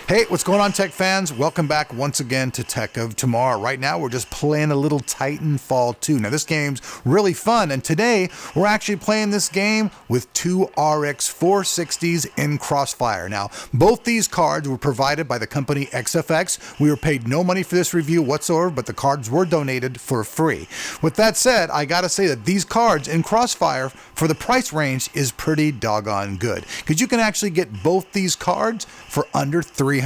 Hey, what's going on, tech fans? Welcome back once again to Tech of Tomorrow. Right now, we're just playing a little Titanfall 2. Now, this game's really fun, and today, we're actually playing this game with two RX 460's in Crossfire. Now, both these cards were provided by the company XFX. We were paid no money for this review whatsoever, but the cards were donated for free. With that said, I gotta say that these cards in Crossfire, for the price range, is pretty doggone good. Because you can actually get both these cards for under $300,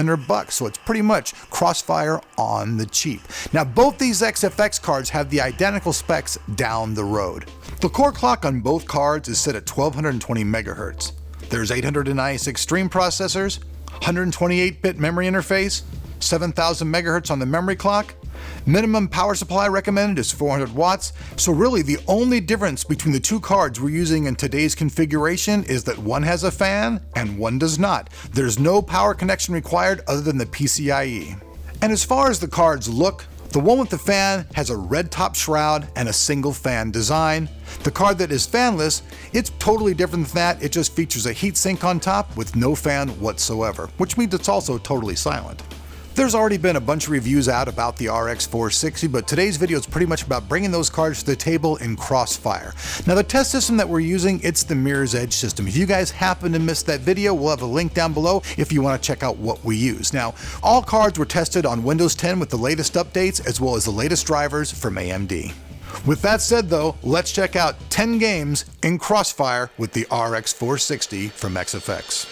so it's pretty much Crossfire on the cheap. Now, both these XFX cards have the identical specs down the road. The core clock on both cards is set at 1220 megahertz. There's 896 stream processors, 128-bit memory interface, 7000 megahertz on the memory clock. Minimum power supply recommended is 400 watts, so really the only difference between the two cards we're using in today's configuration is that one has a fan and one does not. There's no power connection required other than the PCIe. And as far as the cards look, the one with the fan has a red top shroud and a single fan design. The card that is fanless, it's totally different than that. It just features a heatsink on top with no fan whatsoever, which means it's also totally silent. There's already been a bunch of reviews out about the RX 460, but today's video is pretty much about bringing those cards to the table in Crossfire. Now, the test system that we're using, it's the Mirror's Edge system. If you guys happen to miss that video, we'll have a link down below if you want to check out what we use. Now, all cards were tested on Windows 10 with the latest updates, as well as the latest drivers from AMD. With that said though, let's check out 10 games in Crossfire with the RX 460 from XFX.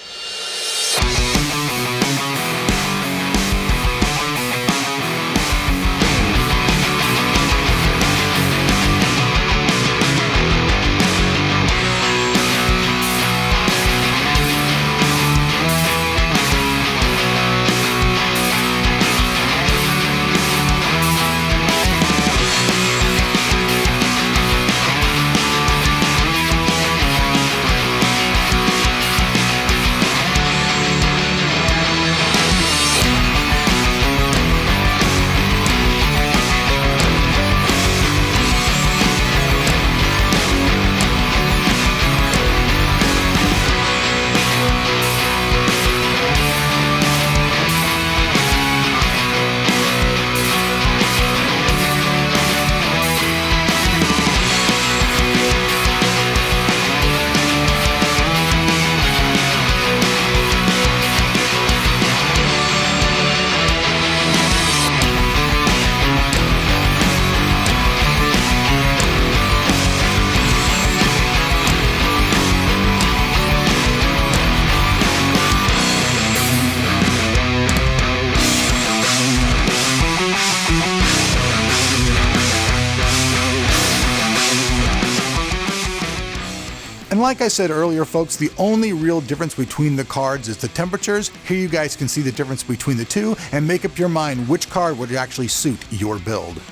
And like I said earlier, folks, the only real difference between the cards is the temperatures. Here you guys can see the difference between the two and make up your mind which card would actually suit your build.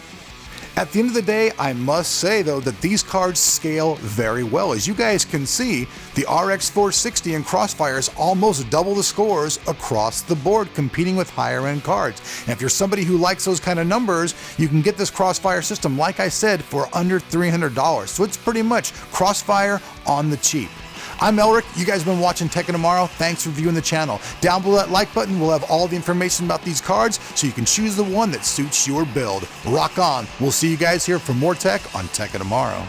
At the end of the day, I must say though that these cards scale very well. As you guys can see, the RX 460 in Crossfire is almost double the scores across the board, competing with higher end cards. And if you're somebody who likes those kind of numbers, you can get this Crossfire system, like I said, for under $300. So it's pretty much Crossfire on the cheap. I'm Elric, you guys have been watching Tech of Tomorrow. Thanks for viewing the channel. Down below that like button, we'll have all the information about these cards so you can choose the one that suits your build. Rock on. We'll see you guys here for more tech on Tech of Tomorrow.